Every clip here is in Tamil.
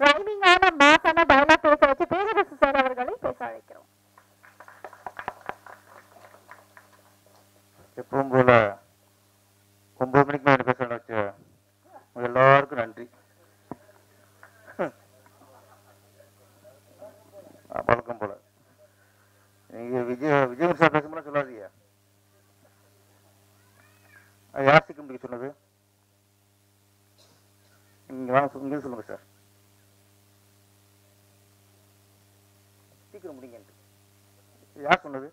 ரைமிங்கான மாசான டயலாக் பேச வச்சு தேஜரசு சார் அவர்களை பேச அழைக்கிறோம். எப்பவும் போல 9 மணிக்கு மேலே பேச வச்ச எல்லாருக்கும் நன்றி. பழக்கம் போல நீங்க விஜய் சார் பேசும்போது சொல்லாதீங்க. அது யார் சீக்கிரம் முடிக்க சொன்னது? நீங்க வாங்க, இங்கே சொல்லுங்க சார், சீக்கிரம் முடிங்க. யார் சொன்னது?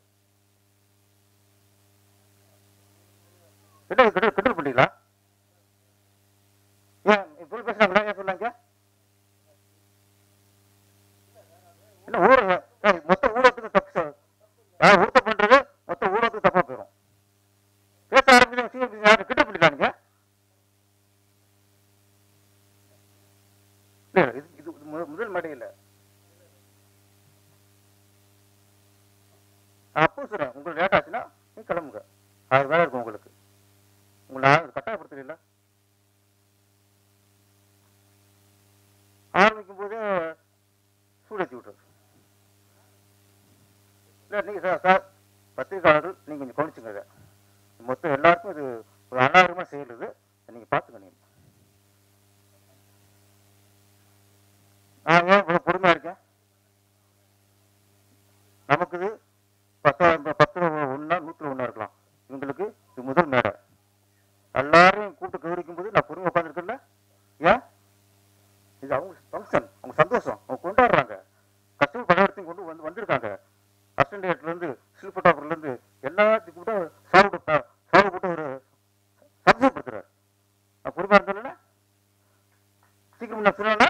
கெட்டல் பண்ணீங்களா? ஏன் இப்படி பேசுறாங்களா? ஏன் சொன்னாங்க? என்ன ஊர மொத்த ஊடகத்துக்கு தப்பு சார். யார் ஊட்ட பண்றது மொத்த ஊடகத்துக்கு தப்பா போயிடும். பேச ஆரம்பிச்சு யாரு கிட்ட பண்ணிட்டானுங்க? இது முதல் மேடை இல்லை. அப்போ சொல்றேன், உங்களுக்கு லேட் ஆச்சுன்னா நீ கிளம்புங்க. அது வேலை இருக்கும் உங்களுக்கு. உங்களை கட்டாயப்படுத்தல. ஆரம்பிக்கும் போதே சூடேற்றி விட்டுரு. இல்லை நீங்கள் சார் பத்திரிகையாளர்கள் நீங்கள் கொஞ்சம் கவனிச்சுங்க. இதை மொத்தம் எல்லாருக்கும் இது ஒரு அனாவரமாக செய்யறது. நீங்கள் பார்த்துக்க. நீங்கள் நான் ஏன் இவ்வளோ பொறுமையாக இருக்கேன்? நமக்கு இது 10-1 100 இருக்கலாம். இவங்களுக்கு இது முதல் மேடை. எல்லாரையும் கூப்பிட்டு கவனிக்கும் போது நான் பொறுமை உட்காந்துருக்கேன்ல. ஏன்? இது அவங்க ஃபங்க்ஷன், அவங்க சந்தோஷம், அவங்க கொண்டாடுறாங்க. கஷ்டம் பலவரத்தையும் கொண்டு வந்திருக்காங்க. அசிஸ்டன்ட்லேருந்து ஸ்டில் ஃபோட்டோகிராஃபர்லேருந்து எல்லாத்தையும் கூட சாப்பிட்டு ஒரு சந்தோஷப்படுத்துறாரு. நான் பொறுமையாக இருந்தேன்னா சீக்கிரம் நான் சொன்னேன்னா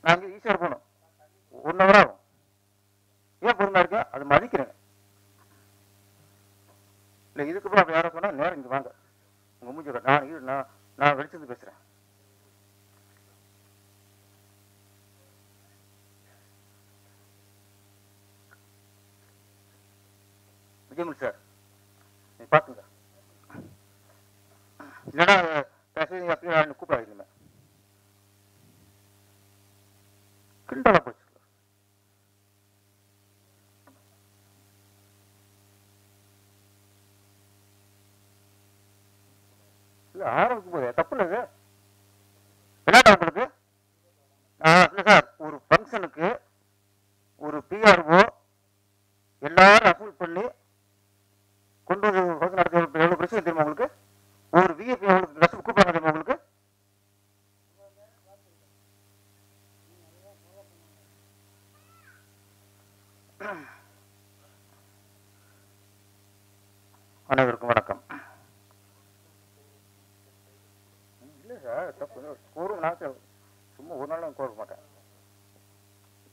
நான் இங்கே ஈஸியாக போகணும். 1 hour ஆகும். ஏன் பொறுமையாக இருக்கேன்? அது மதிக்கிறேன். இல்லை இதுக்கப்புறம் அப்படி யாரும் சொன்னால் நேரம் இங்கே வாங்க, உங்கள் மூஞ்சி நான் வெளிச்சந்து பேசுகிறேன். விஜயமுல் சார் நீ பார்த்துங்க. இல்லைன்னா பேசுறீங்க அப்படியே கூப்பிடாதீங்க. கிண்டலா போச்சு. இல்லை ஆரம்பிக்கும் போது தப்பு இல்லை. என்னடா உங்களுக்கு? இல்லை சார், ஒரு ஃபங்க்ஷனுக்கு ஒரு பிஆர்ஓ எல்லாரும் அசூல் பண்ணி கொண்டு வந்து ஃபங்க்ஷன் நடத்த எவ்வளோ பிரச்சனை தெரியுமா உங்களுக்கு? ஒரு விஐபி எவ்வளோ கஷ்டம் கூப்பிடுறாங்க தெரியுமா உங்களுக்கு? அனைவருக்கும் வணக்கம். இல்லை சார் தப்பு கோரும். நான் சும்மா ஒரு நாள் கோர மாட்டேன்.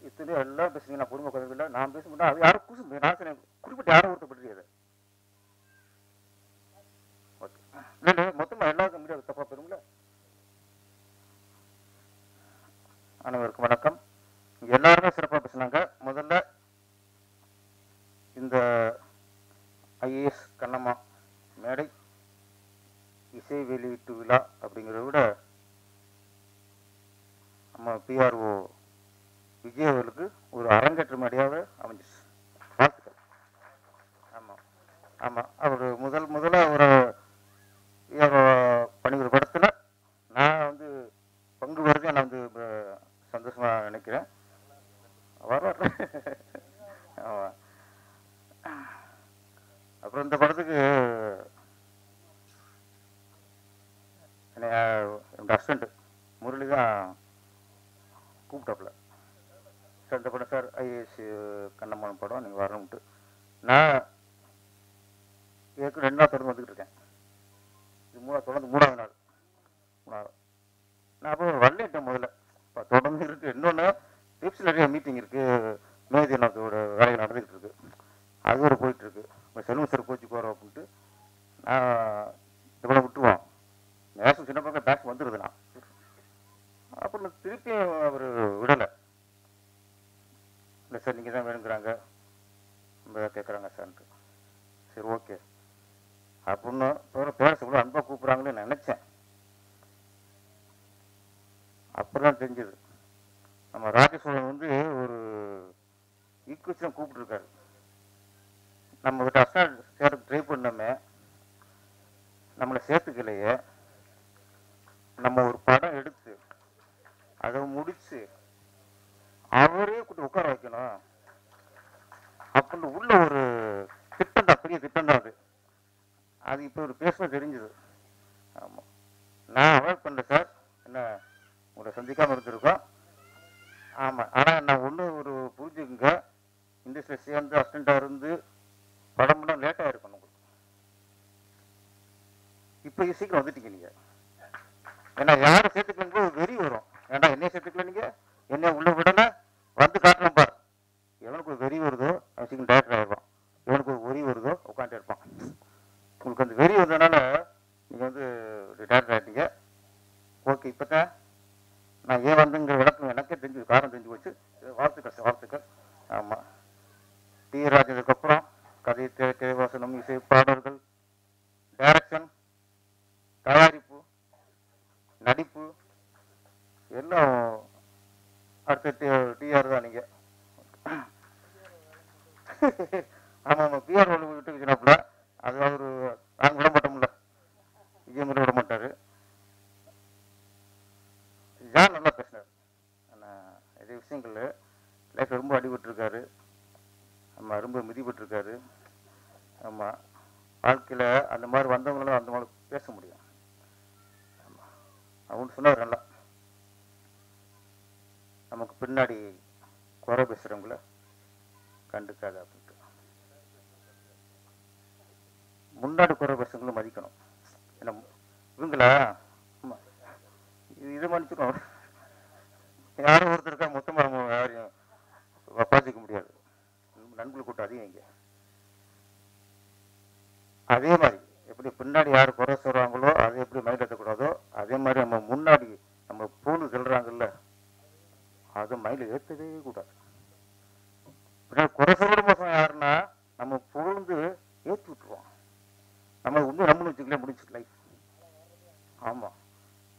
இத்தனையோ எல்லாம் பேசுறீங்க. நான் பொறுமை கதை இல்லை. நான் பேச மாட்டேன். அது யாரும் குசு நான் குறிப்பிட்ட யாரும் ஒருத்தப்பட்டிருக்காது. ஓகே இல்லை மொத்தமாக எல்லாருக்கும் மீடியா தப்பாக போயிருங்களா? அனைவருக்கும் வணக்கம். இங்கே எல்லாருமே சிறப்பாக பேசுனாங்க. முதல்ல இந்த ஐஏஎஸ் கண்ணம்மா மேடை இசை வெளியீட்டு விழா அப்படிங்கிறத விட நம்ம பிஆர்ஓ விஜய் அவர்களுக்கு ஒரு அரங்கேற்ற மேடையாக அமைஞ்சிச்சு. வாழ்த்துக்கள். ஆமாம் ஆமாம், அவர் முதல்ல ஒரு பிஆர்ஓ பணிபுரி படத்தில் நான் வந்து பங்கு வருது. நான் வந்து சந்தோஷமாக நினைக்கிறேன். வர ஆமாம். அப்புறம் இந்த படத்துக்கு என்னோட அசிஸ்டண்ட் முரளி தான் கூப்பிட்டாப்புல. சார் இந்த படம் சார் ஐஏஎஸ் கண்ணம்மான் படம் நீங்கள் வரணும்ட்டு. நான் ஏற்கனவே 2 நாள் தொடர்ந்து வந்துக்கிட்டு இருக்கேன். இது தொடர்ந்து 3வது நாள். நான் அப்போ வரலேட்டேன். முதல்ல இப்போ தொடர்ந்து இருக்குது. இன்னொன்று டிப்ஸ் நிறைய மீட்டிங் இருக்குது. மேதி நாத்தோட வேலைகள் நடந்துக்கிட்டு இருக்குது. அது ஒரு போயிட்டுருக்கு. இப்போ செல்வம் சார் கோச்சு போகிறோம் அப்படின்ட்டு நான் இந்த படம் விட்டுருவோம். நேரம் சின்ன பக்கம் பேக் வந்துடுது. நான் அப்புறம் திருப்பியும் அவர் விடலை. இல்லை சார் நீங்கள் தான் வேணுங்கிறாங்க, நம்ம கேட்குறாங்க சார்ன்ட்டு. சரி ஓகே அப்படின்னு பேர சொல்ல அன்பாக கூப்பிட்றாங்களே நினச்சேன். அப்புறம் தெரிஞ்சது நம்ம ராஜசோழன் வந்து ஒரு ஈக்குவேஷன் கூப்பிட்டுருக்காரு. நம்ம கிட்ட அஸ்டால் சேர்த்து ட்ரை பண்ணோமே, நம்மளை சேர்த்துக்கலையே. நம்ம ஒரு படம் எடுத்து அதை முடிச்சு அவரே கூட உட்கார வைக்கணும் அப்படின்னு உள்ள ஒரு திட்டம் தான், பெரிய திட்டம் தான் அது. அது இப்போ ஒரு பேச தெரிஞ்சுது. ஆமாம், நான் அவாய்ட் பண்ணேன் சார், என்ன உங்களை சந்திக்காமல் இருந்திருக்கோம். ஆமாம், ஆனால் நான் ஒன்று ஒரு புரிஞ்சுக்குங்க, இண்டஸ்ட்ரியில் சேர்ந்து அசிஸ்டண்ட்டாக இருந்து படம்லாம் லேட்டாக இருக்கணும் உங்களுக்கு. இப்போ சீக்கிரம் வந்துட்டீங்க நீங்கள். ஏன்னா யாரும் சேர்த்துக்கலன்னு ஒரு வெறி வரும். ஏன்னா என்னைய சேர்த்துக்கல, நீங்கள் என்ன உள்ள விடலை, வந்து காட்டலாம் பார். எவனுக்கு ஒரு வெறி வருதோ அவன் சீக்கிரம் டேரக்டர் ஆகிருப்பான், எவனுக்கு ஒரு வெறி வருதோ உட்காந்துட்டு இருப்பான். உங்களுக்கு அந்த வெறி வந்ததுனால நீங்கள் வந்து டேரக்டர் ஆகிட்டீங்க. ஓகே, இப்போ தான் நான் ஏன் வந்துங்கிற விளக்கம் எனக்கே தெரிஞ்சு, காரணம் தெரிஞ்சு போச்சு. வாழ்த்துக்கள் சார், வாழ்த்துக்கள். ஆமாம், டி ராஜனுக்கு அப்புறம் கதை, திரை, வசனம், இசை, பாடல்கள், டைரக்ஷன், தயாரிப்பு, நடிப்பு எல்லாம் அடுத்த டிஆர் தான் நீங்கள். ஆமாம் ஆமாம், பிஆர் ஒன்று விட்டு வச்சுனாப்புல, அது அவர் நாங்கள் விட மாட்டோம்ல, விஜயமுறை விட மாட்டார். ஜான் நல்லா பேசினார். ஆனால் இதே விஷயங்கள் லைஃப் ரொம்ப அடிபட்டுருக்காரு. ஆமாம், ரொம்ப மிதிப்பட்டுருக்காரு. ஆமாம், வாழ்க்கையில் அந்த மாதிரி வந்தவங்களாம் அந்த மாதிரி பேச முடியும். ஆமாம், அவனு சொன்னார் நல்லா, நமக்கு பின்னாடி குறை பேசுகிறவங்கள கண்டுக்காத அப்படின்ட்டு. முன்னாடி குறை பேசுறவங்களும் மதிக்கணும். ஏன்னா இவங்களா இதை மன்னிச்சிடும், யாரும் ஒருத்தருக்கா மொத்தமாக நம்ம யாரையும் பார்த்துக்க முடியாது. நண்பர்கள் கூட்டம் அதிகம் இங்கே. அதே மாதிரி எப்படி பின்னாடி யார் குறை சொல்கிறாங்களோ அதை எப்படி மைண்ட் ஏற்றக்கூடாதோ, அதே மாதிரி நம்ம முன்னாடி நம்ம பூணு சொல்கிறாங்கல்ல, அதை மைண்டில் ஏற்றவே கூடாது. பின்னாடி குறை சொல்கிற மோசம் யாருன்னா நம்ம பொழுது ஏற்றி விட்டுருவோம். நம்ம இன்னும் நம்மளும் வச்சுக்கல முடிச்சு லைஃப். ஆமாம்,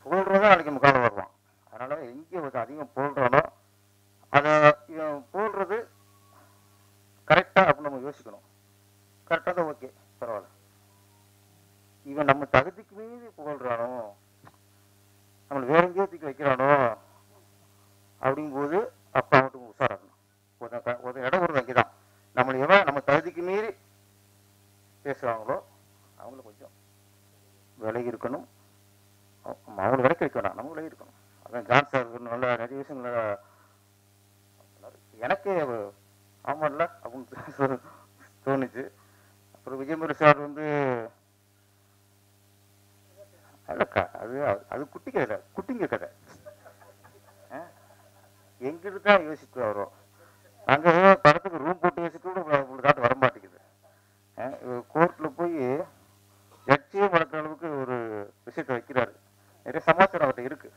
புகழ்றதான் நாளைக்கு நம்ம காலம் வருவான். அதனால் எங்கே அதிகம் புகழ்றானோ அதை இவன் புகழ்றது கரெக்டாக அப்படின்னு நம்ம யோசிக்கணும். கரெக்டாக தான், ஓகே பரவாயில்ல. இவன் நம்ம தகுதிக்கு மீறி புகழ்றானோ, நம்மளை வேற எங்கேயோ தூக்கி வைக்கிறானோ அப்படிங்கும்போது அப்போ அவனுக்கு உஷாராகணும். ஒரு இடம் ஒரு வங்கி தான். நம்மளை எவன் நம்ம தகுதிக்கு மீறி பேசுகிறாங்களோ அவங்கள கொஞ்சம் விலகி இருக்கணும். அவங்களை விலக்கி வைக்கணும், நம்ம விலகி இருக்கணும். அதான் ஜான் சார் நல்லா நிறைய விஷயங்கள் எனக்கே ஆமாம்ல அப்படின்னு தோணுச்சு. அப்புறம் விஜயமுறை சார் வந்து இல்லைக்கா, அது அது குட்டி கதை, குட்டிங்க கதை. எங்கிட்டு தான் யோசிச்சு வரும். நாங்கள் படத்துக்கு ரூம் போட்டு யோசிச்சு கூட உங்களுக்கு காட்டு வர மாட்டேங்குது. கோர்ட்டில் போய் ஜட்ஜியே வளர்க்குற அளவுக்கு ஒரு விஷயத்தை வைக்கிறாரு. நிறைய சமாச்சாரம் அவர்கிட்ட இருக்கு.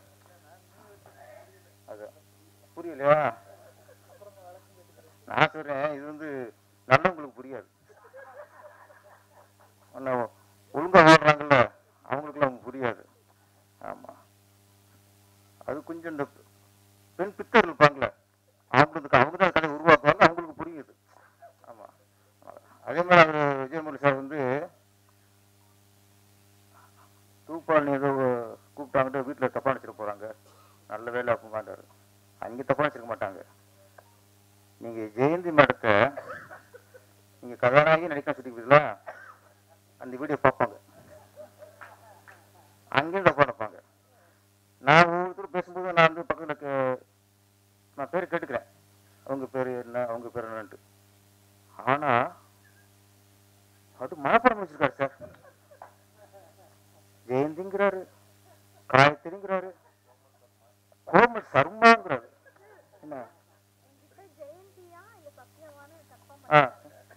அது புரியலையா? நான் சொல்றேன், இது வந்து நல்லவங்களுக்கு புரியாது. ஒழுங்கா வாழ்றாங்கல்ல அவங்களுக்குலாம் அவங்க புரியாது. ஆமா, அது கொஞ்சம் இந்த பெண் பித்தர் இருப்பாங்களே அவங்களுக்கு, அவங்க தான் கதை உருவாக்குவாங்க, அவங்களுக்கு புரியுது. ஆமா, அதே மாதிரி அவர் விஜயமுறை சார் வந்து தூப்பாளி ஏதோ கூப்பிட்டாங்கிட்ட வீட்டில் தப்பா நினச்சிட்டு போகிறாங்க, நல்ல வேலை அப்படிமாட்டாரு. அங்கே தப்பா நினச்சிருக்க மாட்டாங்க. நீங்கள் ஜெயந்தி மேடத்தை நீங்கள் கதாநாயகி நடிக்க சொல்லிக்கிறீங்களா, அந்த வீடியோ பார்ப்பாங்க, அங்கேயும் தப்பா நினைப்பாங்க. நான் ஒவ்வொருத்தரும் பேசும்போது நான் வந்து பக்கத்தில் நான் பேர் கேட்டுக்கிறேன், அவங்க பேர் என்ன, அவங்க பேர் என்னன்ட்டு. ஆனால் அது மனப்பாடம் வச்சிருக்காரு சார். ஜெயந்திங்கிறாரு, காயத்ரிங்கிறாரு, கோமல் சர்மாங்கிறாரு. என்ன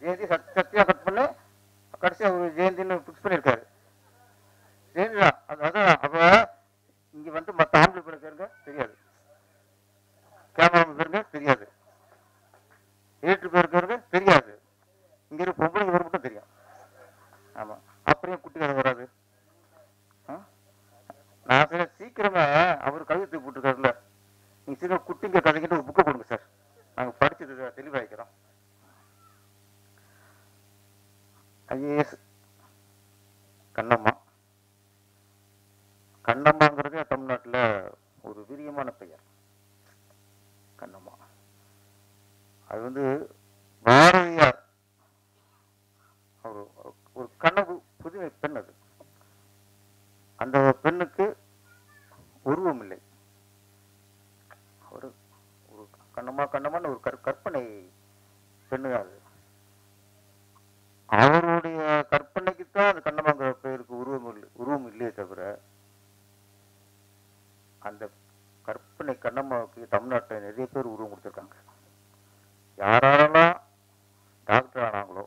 ஜெயந்தி சத்தியா கட் பண்ண கடைசியா ஒரு ஜெயந்தின்னு பிக்ஸ் பண்ணியிருக்காரு. ஜெயந்தி தான். அதான் அப்ப இங்க வந்து மற்ற ஆம்பளை பேர் பேருங்க தெரியாது, கேமரா பேருங்க தெரியாது, எடிட்டர் பேர் பேருங்க தெரியாது, இங்க இருக்க பொம்பளை பேர் மட்டும் தெரியும். ஆமா, அப்படியே குட்டி கதை வராது. நான் சீக்கிரமே அவர் கவிதை போட்டிருக்காருல்ல, நீங்கள் சின்ன குட்டிங்க கதைக்கிட்டு ஒரு புக்கை கொடுங்க சார், நாங்கள் படிச்சது தெளிவாகிக்கிறோம். ஐஏஎஸ் கண்ணம்மா. கண்ணம்மாங்கிறது தமிழ்நாட்டில் ஒரு வீரியமான பெயர். கண்ணம்மா அது வந்து பாரதியார் ஒரு கனவு புதுமை பெண். அது அந்த பெண்ணுக்கு உருவம் இல்லை. ஒரு ஒரு கண்ணம்மான்னு ஒரு கற்பனை பெண்ணு. அது அவருடைய கற்பனைக்குத்தான் அந்த கண்ணம்மாங்கிற பெயருக்கு உருவம் இல்லையே தவிர, அந்த கற்பனை கண்ணம்மாவுக்கு தமிழ்நாட்டில் நிறைய பேர் உருவம் கொடுத்துருக்காங்க. யாரெல்லாம் டாக்டர் ஆனாங்களோ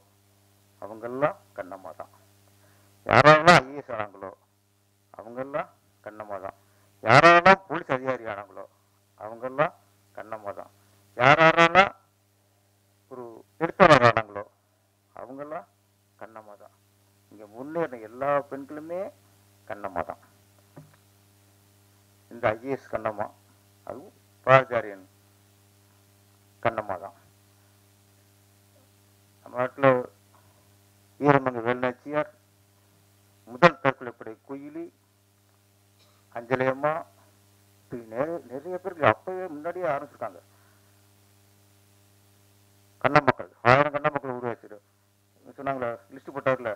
அவங்கெல்லாம் கண்ணம்மா தான். யாரெல்லாம் ஐஏஎஸ் ஆனாங்களோ அவங்கெல்லாம் கண்ணம்மா தான். யாரெல்லாம் போலீஸ் அதிகாரி ஆனாங்களோ அவங்கெல்லாம் கண்ணம்மா தான். யாரெல்லாம் ஒரு எழுத்தாளர் ஆனாங்களோ அவங்கெல்லாம் கண்ணம்மா தான். இங்கே முன்னேறின எல்லா பெண்களுமே கண்ணம்மா தான். இந்த ஐஏஎஸ் கண்ணம்மா, அதுவும் பாரதியாரின் கண்ணம்மா தான். நம்ம நாட்டில் வீரமங்க வேலுநாச்சியார், முதல் தற்கொலைப்படை குயிலி, அஞ்சலி அம்மா, நிறைய பேருக்கு அப்பவே முன்னாடியே ஆரம்பிச்சிருக்காங்க. கண்ணமக்கள் 1000 கண்ணமக்கள் உருவாச்சு சொன்னாங்களா, லிஸ்ட் போட்டார்ல.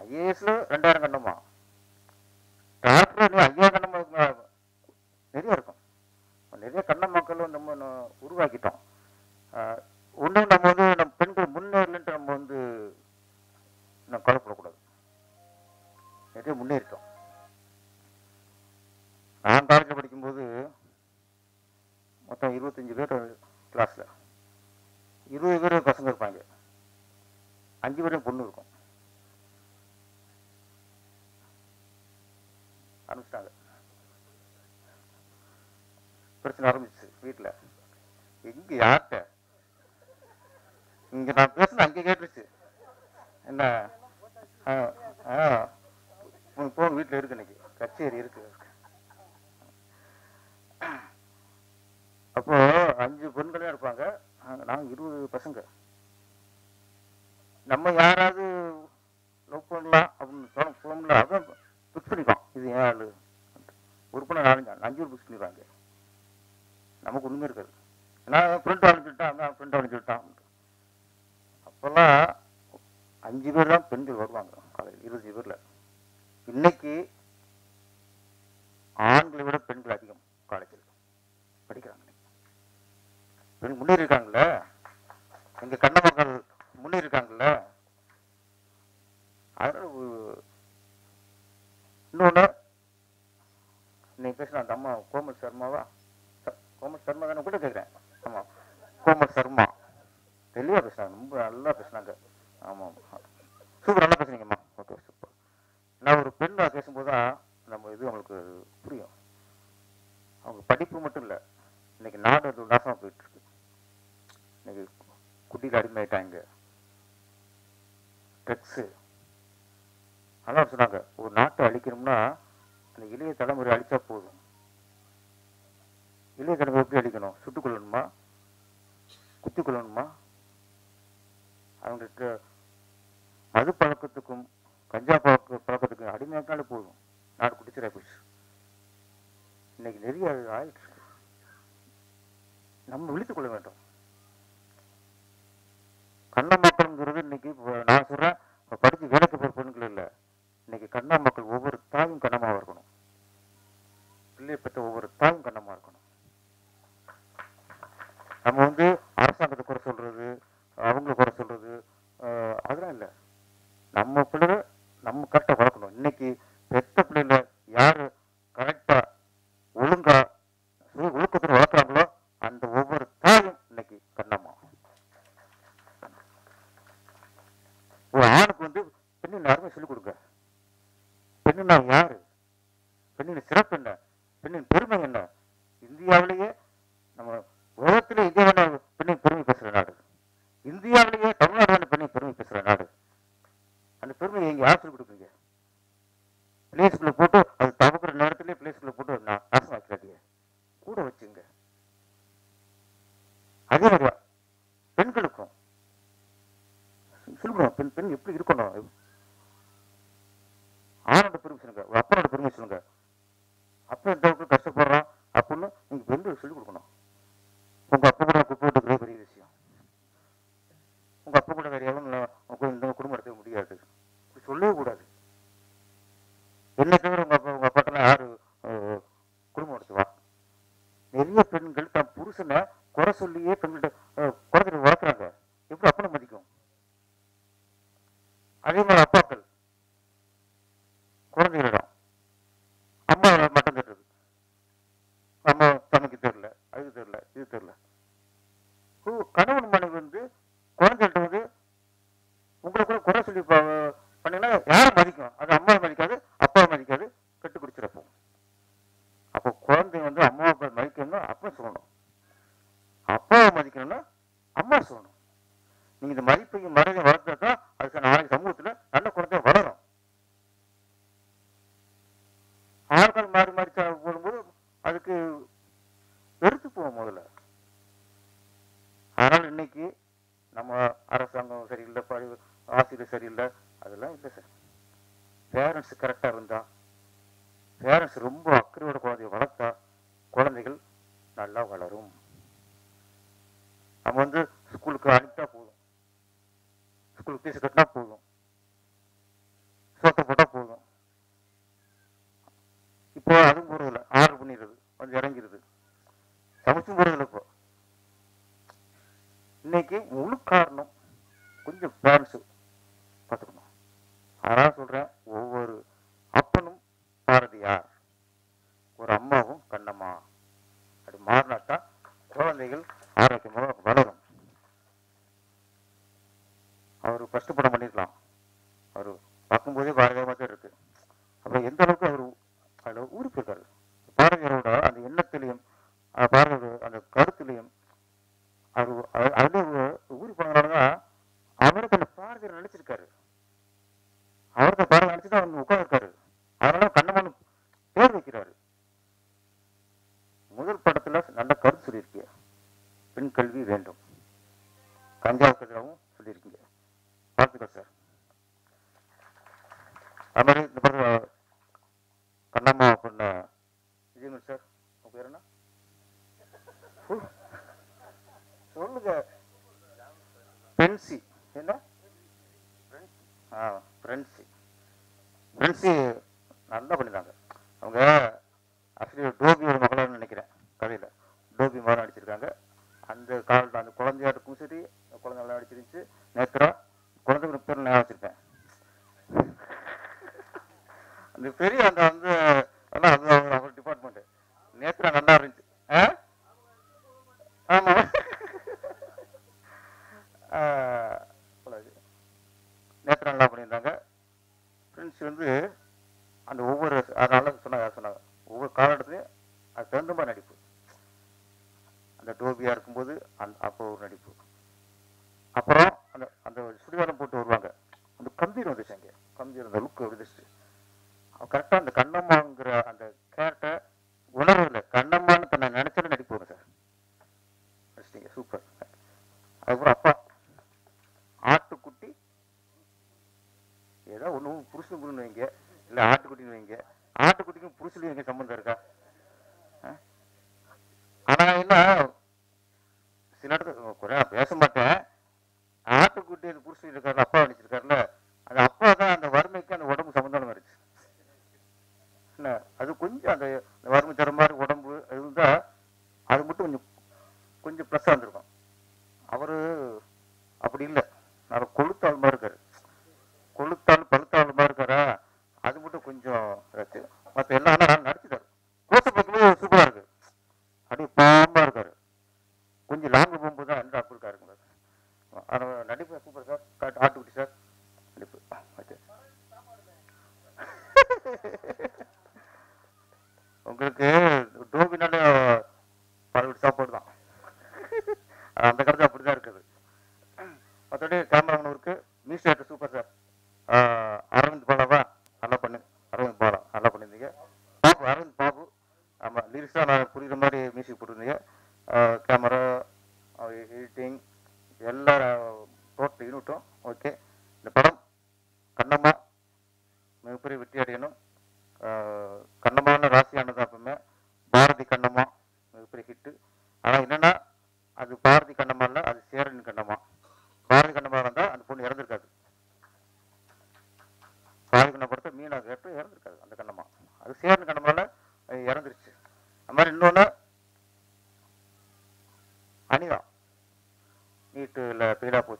ஐஏஎஸ்ல 2000 கண்ணம்மா, டாக்டர் 5000 கண்ணம்மா நிறைய இருக்கும். நிறைய கண்ணமக்களும் நம்ம உருவாக்கிட்டோம். ஒன்றும் நம்ம வந்து நம்ம பெண்கள் முன்னேறலன்ட்டு நம்ம வந்து நம்ம கவலைப்படக்கூடாது. நிறைய முன்னேறிட்டோம். நான் காலேஜில் படிக்கும்போது மொத்தம் 25 பேர் கிளாஸில், 20 பேர் பசங்க இருப்பாங்க, 5 பேரும் பொண்ணு இருக்கும். ஆரம்பிச்சிட்டாங்க, பிரச்சனை ஆரம்பிச்சு வீட்டில். எங்க யார்கிட்ட இங்க நான் பேசுன அங்கே கேட்டுருச்சு. என்ன போன வீட்டில் இருக்கு, இன்னைக்கு கச்சேரி இருக்கு. அப்போ 5 பெண்களே இருப்பாங்க, நாங்கள் 20 பசங்க. நம்ம யாராவது லவ் பண்ணலாம் அப்படின்னு போகல, அதான் ஃபிக்ஸ் பண்ணிக்கலாம். இது ஏன் ஆளு ஒரு பண்ண 4-5 பேர் ஃபிக்ஸ் பண்ணிடுவாங்க. நமக்கு ஒன்றுமே இருக்காது. நான் ஃப்ரெண்ட் அனுப்பிச்சுட்டான், ஃப்ரெண்ட் அனுப்பிச்சுட்டான். அப்போல்லாம் 5 பேர் தான் பெண்கள் வருவாங்க காலேஜ், 20 பேரில். இன்னைக்கு ஆண்களை விட பெண்கள் அதிகம் காலேஜில் படிக்கிறாங்க. பெண் முன்னேறி இருக்காங்கல்ல, எங்க கண்ணமக்கள் முன்னேறி இருக்காங்கல்ல. அதனால இன்னொன்று, இன்னைக்கு பேசின அந்த அம்மா கோமல் சர்மாவா, கோமல் சர்மா தானே கூட கேட்குறேன். ஆமாம், கோமல் சர்மா தெளிவாக பேசுனாங்க, ரொம்ப நல்லா பேசுனாங்க. ஆமாம், சூப்பர், நல்லா பேசுனீங்கம்மா. Okay, super. நான் ஒரு பெண்ணை பேசும்போது தான் நம்ம இது அவங்களுக்கு புரியும். அவங்க படிப்பு மட்டும் இல்லை, இன்னைக்கு நாடு அது நாசமாக போயிட்டு இருக்கு. இன்னைக்கு குட்டியில் அடிமையாயிட்டாங்க, ட்ரக்ஸு. அதெல்லாம் சொன்னாங்க, ஒரு நாட்டை அழிக்கணும்னா அந்த இளைய தலைமுறை அழிச்சா போதும். இளைய தலைமுறை எப்படி அழிக்கணும்? சுட்டுக் கொள்ளணுமா, குத்தி கொள்ளணுமா? அவங்களுக்கு மது பழக்கத்துக்கும் கஞ்சா பழக்கத்துக்கும் அடிமையாக்காலே போதும், நாடு குடிச்சிட போயிடுச்சு. இன்னைக்கு நிறைய ஆயிடுச்சு. நம்ம விழித்துக் கொள்ள வேண்டும். கண்ணமக்கள்ங்கிறது இன்னைக்கு நான் சொல்றேன், படித்து வேலைக்கு போகிற பெண்கள் இல்லை. இன்னைக்கு கண்ணமக்கள் ஒவ்வொரு தாயும் கண்ணமாக இருக்கணும். பிள்ளையை பெற்ற ஒவ்வொரு தாயும் கண்ணமாக இருக்கணும். நம்ம வந்து அரசாங்கத்தை குறை சொல்றது, அவங்கள குறை சொல்றது, அதெல்லாம் இல்லை. நம்ம பிள்ளைகள் நம்ம கரெக்டாக வளர்க்கணும். இன்னைக்கு பெத்த பிள்ளைல யாரு கரெக்டா ஒழுங்கா ஒழுக்கத்தில் வளர்க்குறாங்களோ அந்த ஒவ்வொரு தாயும் இன்னைக்கு கண்ணம்மா. ஒரு ஆணுக்கு வந்து பெண்ணின் அருமை சொல்லிக் கொடுங்க. பெண்ணுனா யாரு, பெண்ணின் சிறப்பு என்ன, பெண்ணின் பெருமை என்ன. இந்தியாவிலேயே நம்ம உலகத்திலே இந்தியாவான பெண்ணின் பெருமை பேசுகிற நாடு, இந்தியாவிலேயே தமிழ்நாடு பெண்ணின் பெருமை பேசுகிற நாடு. அந்த பெருமையை எங்க யார் சொல்லிக் கொடுக்குறீங்க? பிளேஸ்குள்ள போட்டு அது தவக்குற நேரத்திலே பிளேஸ்குள்ள போட்டு நாசம் ஆக்கிறாதீங்க, கூட வச்சுங்க. உங்களுக்கு சொல்லிக் கொடுக்கணும். உங்க அப்பா கூட குப்பை விட்டுக்கிறது பெரிய விஷயம். உங்க அப்பா கூட வேற எவனும் இந்த குடும்பம் நடத்த முடியாது, சொல்லவே கூடாது. என்ன தவிர உங்க அப்பாட்டெல்லாம் யாரு குடும்பம் நடத்துவா? நிறைய பெண்கள் தன் புருஷனை குறை சொல்லியே பெண்கிட்ட குறைஞ்சிட்டு வளர்க்குறாங்க. எப்படி அப்பனை மதிக்கும்? அதே மாதிரி அப்பாக்கள் குழந்தைகளிடம் அம்மா மட்டம் தட்டுறது, அம்மா சமைக்க தெரியல, அது தெரியல, இது தெரியல. கணவன் மனைவி வந்து குழந்தைகிட்ட வந்து உங்களை கூட குறை சொல்லி பண்ணீங்கன்னா யாரை மதிக்கும்? அது அம்மாவை மதிக்காது, அப்பாவை மதிக்காது, கெட்டு குடிச்சிடப்போம். அப்போ குழந்தை வந்து அம்மாவை மதிக்கணும்னா அப்பா சொல்லணும், அப்பாவை மதிக்கணும்னா அம்மா சொல்லணும். நீங்க இந்த மதிப்பையும் மறைவையும் வளர்த்தா தான் அதுக்கு நாளைக்கு சமூகத்துல நல்ல குழந்தை வளரும். ஆட்கள் மாறி மாறி போடும்போது அதுக்கு வெறுத்து போவோம் முதல்ல. அதனால இன்னைக்கு நம்ம அரசாங்கம் சரியில்லை, ஆசிரியர் சரியில்லை, அதெல்லாம் இல்லை சார். பேரண்ட்ஸ் கரெக்டாக இருந்தா, பேரண்ட்ஸ் ரொம்ப அக்கறையோட குழந்தைய வளர்த்தா குழந்தைகள் நல்லா வளரும். நம்ம வந்து ஸ்கூலுக்கு அனுப்பிட்டா போதும், ஸ்கூலுக்கு ஃபீஸ் கட்டினா போதும், சோத்தை போட்டால் போதும். இப்போ அதுவும் போறதில்லை, ஆர்டர் பண்ணிடுறது, கொஞ்சம் இறங்கிடுது, சமைச்சும் போறதில்லை. இப்போ இன்னைக்கு முழு காரணம் கொஞ்சம் பேரண்ட்ஸு பார்த்துக்கணும். அதனால சொல்றேன், ஒவ்வொரு அப்பனும் பாரதியார், ஒரு அம்மாவும் கண்ணம்மா. அது மாறினாத்தான் குழந்தைகள் ஆரோக்கியமாக வளரும். அவர் ஃபர்ஸ்ட் படம் பண்ணிருக்கலாம், அவர் பார்க்கும்போதே பாரதியமாக தான் இருக்கு. அப்போ எந்த அளவுக்கு அவர் அதில் ஊறி போயிருக்காரு. பாரதியாரோட அந்த எண்ணத்திலையும் பாரதியோட அந்த கருத்திலையும் அவர் அதுல ஊறி போனதுனாலதான் அவருக்கு அந்த பாரதியார் நினைச்சிருக்காரு. அவருக்கு பாரதி நினைச்சுதான் அவங்க உட்காந்துருக்காரு. அதனால கண்ணம்மான்னு பேர் வைக்கிறாரு. முதல் படத்துல நல்ல கருத்து சொல்லியிருக்கீங்க, பெண் கல்வி வேண்டும், கஞ்சாவுக்கு சொல்லியிருக்கீங்க, வாழ்த்துக்கள் சார். அது மாதிரி இந்த படத்துல கண்ணம்மா பண்ண விஜயன் சார், உங்க பேர் என்ன சொல்லுங்க? பென்சி என்ன? ஃப்ரெண்ட்ஸி நல்லா பண்ணிருந்தாங்க. அவங்க ஆக்சுவலி டோபியோட மகளான்னு நினைக்கிறேன், கதையில் டோபி மகளாக நடிச்சிருக்காங்க. அந்த காலத்தில் அந்த குழந்தையாட்டுக்கும் சரி, குழந்தை நல்லா நடிச்சிருந்துச்சு. நேத்ரா குழந்தைங்க பேர் நான் வச்சிருப்பேன். அந்த பெரிய அந்த வந்து எல்லாம் அது அவங்க டிபார்ட்மெண்ட் நேத்ரா நல்லா இருந்துச்சு. ஆமா, நேத்ரா நல்லா பண்ணியிருந்தாங்க. ஃப்ரெண்ட்ஸ் வந்து அந்த ஒவ்வொரு அதனால சொன்னாங்க ஒவ்வொரு காலகட்டத்திலையும் அது தகுந்த மாதிரி நடிப்பு. அந்த டோபியா இருக்கும்போது அப்போ ஒரு நடிப்பு. அப்புறம் அந்த அந்த சுடிவாரம் போட்டு வருவாங்க, அந்த கம்பீரம் வந்துச்சு. அங்கே கம்பீரம், அந்த லுக் வந்துச்சு. கரெக்டாக அந்த கண்ணம்மாங்கிற அந்த கேரக்டர் உணர்வு கண்ணம்மான்னு தன்னை நினைச்சாலும் நடிப்பு வரும் சார். நடிச்சிட்டீங்க, சூப்பர். அதுக்கப்புறம் அப்பா ஆட்டுக்குட்டி ஏதோ ஒன்றும் புருஷன் புருன்னு வைங்க, இல்லை ஆட்டுக்குட்டின்னு வைங்க. ஆட்டுக்குட்டிக்கும் புருஷனுக்கும் எங்க சம்பந்தம் இருக்கா? ஆனா என்ன சில இடத்துல குறையா பேச மாட்டேன். ஆட்டுக்குட்டி புருஷன் இருக்காரு, அப்பா நடிச்சிருக்காருல்ல, அந்த அப்பா தான் அந்த வறுமைக்கு அந்த உடம்பு சம்பந்தம் இருந்துச்சு. என்ன அது கொஞ்சம் அந்த வறுமை தர மாதிரி உடம்பு இருந்தா அது மட்டும் கொஞ்சம் ப்ளஸ்ஸாக இருந்திருக்கும். அவரு அப்படி இல்லை, நான் கொளுத்தாள் மாதிரி இருக்காரு, கொளுத்தாள் பழுத்தாள் மாதிரி இருக்காரா, அது மட்டும் கொஞ்சம் மற்ற எல்லாம் நடிச்சுட்டாரு. கோசை பார்க்கும்போது சூப்பரா இருக்கு, அப்படியே பாம்பா இருக்காரு. கொஞ்சம் லாங்கு போகும்போது தான் அந்த அப்படி இருக்காருங்க. நடிப்பு சூப்பர் சார், ஆட்டுக்குட்டி சார் நடிப்பு. உங்களுக்கு டோபினால பழகுடி சாப்பாடு தான், அந்த காலத்தில் அப்படிதான் இருக்குது. மற்றபடி கேமராமேன் இருக்கு, music director super sir. Aravind பாலாவா நல்லா பண்ணு, அரவிந்த் பாலா நல்லா பண்ணியிருந்தீங்க. பாபு, அரவிந்த் பாபு, ஆமாம் லிரிக்ஸாக நான் புரியுற மாதிரி மியூசிக் போட்டிருந்தீங்க. கேமரா, எடிட்டிங் எல்லா டோட்டல் யூனிட்டும் ஓகே. இந்த படம் கண்ணம்மா மிகப்பெரிய வெற்றி அடையணும். கண்ணம்மான ராசியானது அப்பவுமே பாரதி கண்ணம்மா மிகப்பெரிய ஹிட்டு. ஆனால் என்னன்னா அது பாரதி கண்ணம்மா இல்லை, அது சேரன் கண்ணம்மா. பாரதி கண்ணம்மா இருந்தால் அந்த பொண்ணு இறந்துருக்காது. பாரதி கண்ணம்மா படத்தை மீனா கேட்டு இறந்துருக்காது அந்த கண்ணம்மா. அது சேரன் கண்ணம்மால இறந்துருச்சு. அது மாதிரி இன்னொன்று அனிதா நீட்டில் ஃபெயிலாக போச்சு.